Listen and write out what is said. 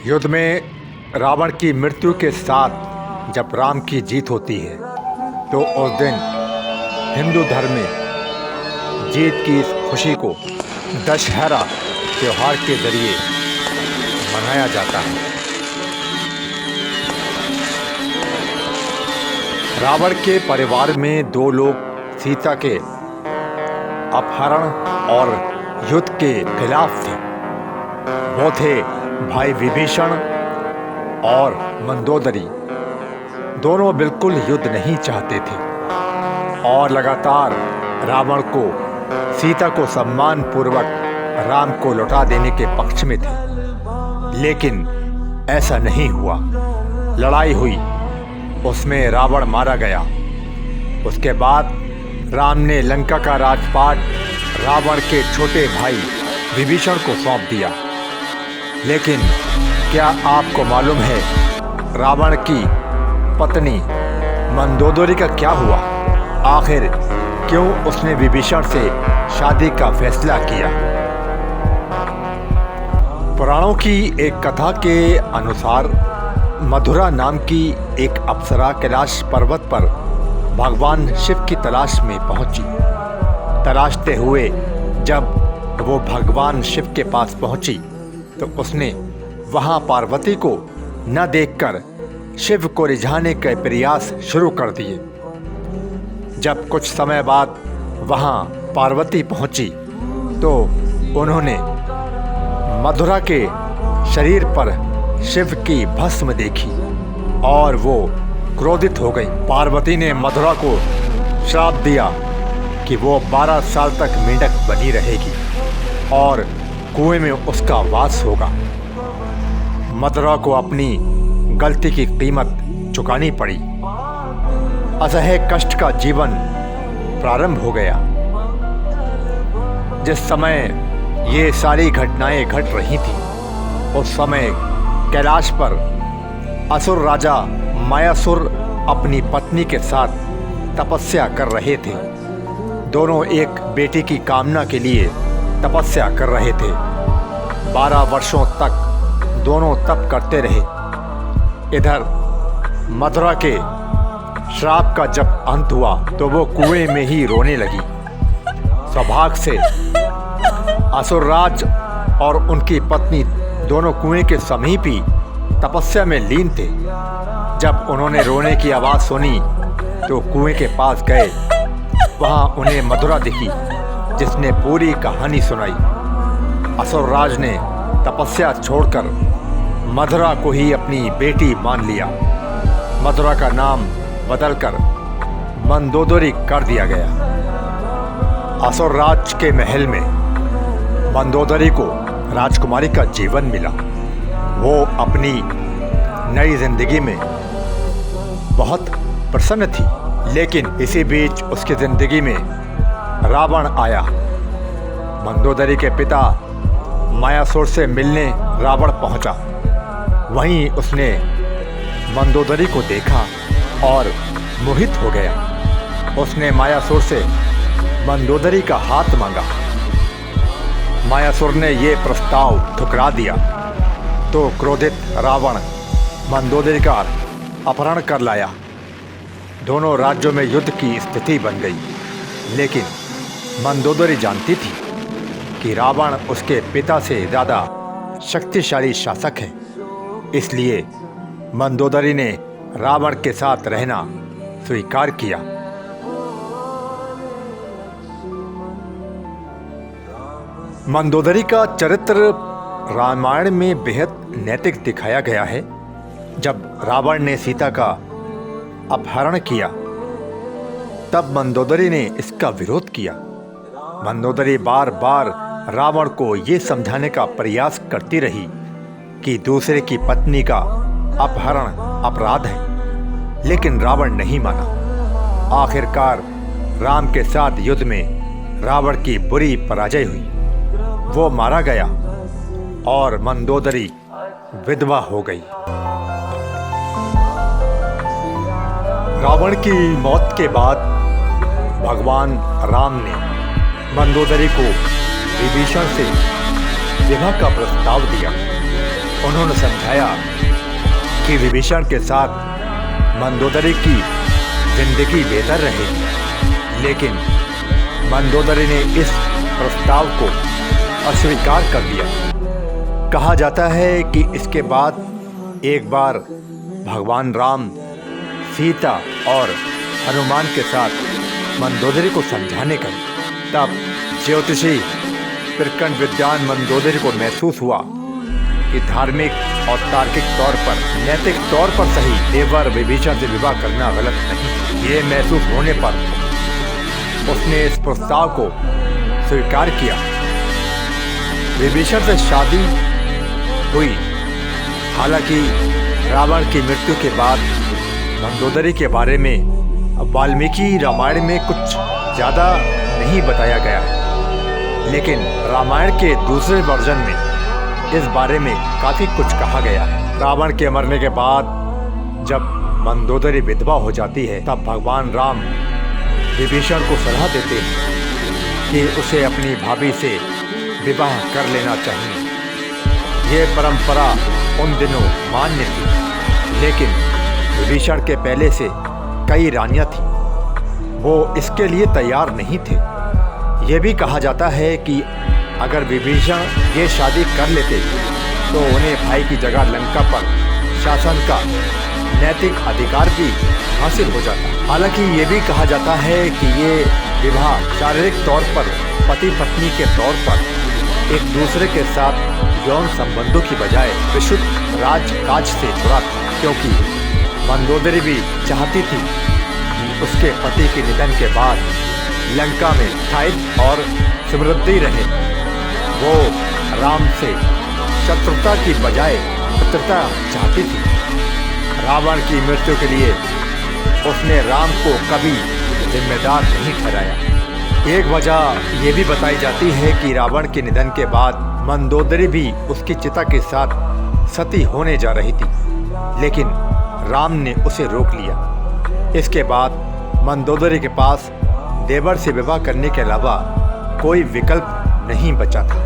युद्ध में रावण की मृत्यु के साथ जब राम की जीत होती है तो उस दिन हिंदू धर्म में जीत की इस खुशी को दशहरा त्योहार के जरिए मनाया जाता है। रावण के परिवार में दो लोग सीता के अपहरण और युद्ध के खिलाफ थे। वो थे भाई विभीषण और मंदोदरी। दोनों बिल्कुल युद्ध नहीं चाहते थे और लगातार रावण को सीता को सम्मान पूर्वक राम को लौटा देने के पक्ष में थे, लेकिन ऐसा नहीं हुआ। लड़ाई हुई, उसमें रावण मारा गया। उसके बाद राम ने लंका का राजपाट रावण के छोटे भाई विभीषण को सौंप दिया। लेकिन क्या आपको मालूम है रावण की पत्नी मंदोदरी का क्या हुआ? आखिर क्यों उसने विभीषण से शादी का फैसला किया? पुराणों की एक कथा के अनुसार मधुरा नाम की एक अप्सरा कैलाश पर्वत पर भगवान शिव की तलाश में पहुंची। तलाशते हुए जब वो भगवान शिव के पास पहुंची तो उसने वहां पार्वती को न देखकर शिव को रिझाने के प्रयास शुरू कर दिए। जब कुछ समय बाद वहां पार्वती पहुंची तो उन्होंने मधुरा के शरीर पर शिव की भस्म देखी और वो क्रोधित हो गई। पार्वती ने मधुरा को श्राप दिया कि वो 12 साल तक मेंढक बनी रहेगी और कुएं में उसका वास होगा। मधुरा को अपनी गलती की कीमत चुकानी पड़ी। असह्य कष्ट का जीवन प्रारंभ हो गया। जिस समय ये सारी घटनाएं घट रही थी उस समय कैलाश पर असुर राजा मायासुर अपनी पत्नी के साथ तपस्या कर रहे थे। दोनों एक बेटी की कामना के लिए तपस्या कर रहे थे। 12 वर्षों तक दोनों तप करते रहे। इधर मथुरा के श्राप का जब अंत हुआ तो वो कुएं में ही रोने लगी। सौभाग्य से असुरराज और उनकी पत्नी दोनों कुएं के समीप ही तपस्या में लीन थे। जब उन्होंने रोने की आवाज़ सुनी तो कुएं के पास गए। वहां उन्हें मधुरा दिखी जिसने पूरी कहानी सुनाई। असुरराज ने तपस्या छोड़कर मधुरा को ही अपनी बेटी मान लिया। मधुरा का नाम बदलकर मंदोदरी कर दिया गया। असुरराज के महल में मंदोदरी को राजकुमारी का जीवन मिला। वो अपनी नई जिंदगी में बहुत प्रसन्न थी, लेकिन इसी बीच उसकी जिंदगी में रावण आया। मंदोदरी के पिता मायासुर से मिलने रावण पहुंचा। वहीं उसने मंदोदरी को देखा और मोहित हो गया। उसने मायासुर से मंदोदरी का हाथ मांगा। मायासुर ने ये प्रस्ताव ठुकरा दिया तो क्रोधित रावण मंदोदरी का अपहरण कर लाया। दोनों राज्यों में युद्ध की स्थिति बन गई, लेकिन मंदोदरी जानती थी कि रावण उसके पिता से ज़्यादा शक्तिशाली शासक है। इसलिए मंदोदरी ने रावण के साथ रहना स्वीकार किया। मंदोदरी का चरित्र रामायण में बेहद नैतिक दिखाया गया है। जब रावण ने सीता का अपहरण किया तब मंदोदरी ने इसका विरोध किया। मंदोदरी बार बार रावण को ये समझाने का प्रयास करती रही कि दूसरे की पत्नी का अपहरण अपराध है, लेकिन रावण नहीं माना। आखिरकार राम के साथ युद्ध में रावण की बुरी पराजय हुई। वो मारा गया और मंदोदरी विधवा हो गई। रावण की मौत के बाद भगवान राम ने मंदोदरी को विभीषण से विवाह का प्रस्ताव दिया। उन्होंने समझाया कि विभीषण के साथ मंदोदरी की जिंदगी बेहतर रहेगी, लेकिन मंदोदरी ने इस प्रस्ताव को अस्वीकार कर दिया। कहा जाता है कि इसके बाद एक बार भगवान राम सीता और हनुमान के साथ मंदोदरी को समझाने गए। तब ज्योतिषी प्रकंड विद्वान मंदोदरी को महसूस हुआ कि धार्मिक और तार्किक तौर पर, नैतिक तौर पर सही देवर विभीषण से विवाह करना गलत नहीं। ये महसूस होने पर उसने इस प्रस्ताव को स्वीकार किया। विभीषण से शादी हुई। हालांकि रावण की मृत्यु के बाद मंदोदरी के बारे में वाल्मीकि रामायण में कुछ ज़्यादा नहीं बताया गया है, लेकिन रामायण के दूसरे वर्जन में इस बारे में काफ़ी कुछ कहा गया है। रावण के मरने के बाद जब मंदोदरी विधवा हो जाती है, तब भगवान राम विभीषण को सलाह देते हैं कि उसे अपनी भाभी से विवाह कर लेना चाहिए। यह परंपरा उन दिनों मान्य थी, लेकिन विभीषण के पहले से कई रानियां थीं। वो इसके लिए तैयार नहीं थे। यह भी कहा जाता है कि अगर विभीषण ये शादी कर लेते तो उन्हें भाई की जगह लंका पर शासन का नैतिक अधिकार भी हासिल हो जाता। हालांकि ये भी कहा जाता है कि ये विवाह शारीरिक तौर पर पति पत्नी के तौर पर एक दूसरे के साथ यौन संबंधों की बजाय विशुद्ध राजकाज से जुड़ा था, क्योंकि मंदोदरी भी चाहती थी कि उसके पति के निधन के बाद लंका में स्थायित्व और समृद्धि रहे। वो राम से शत्रुता की बजाय मित्रता चाहती थी। रावण की मृत्यु के लिए उसने राम को कभी जिम्मेदार नहीं ठहराया। एक वजह ये भी बताई जाती है कि रावण के निधन के बाद मंदोदरी भी उसकी चिता के साथ सती होने जा रही थी, लेकिन राम ने उसे रोक लिया। इसके बाद मंदोदरी के पास देवर से विवाह करने के अलावा कोई विकल्प नहीं बचा था।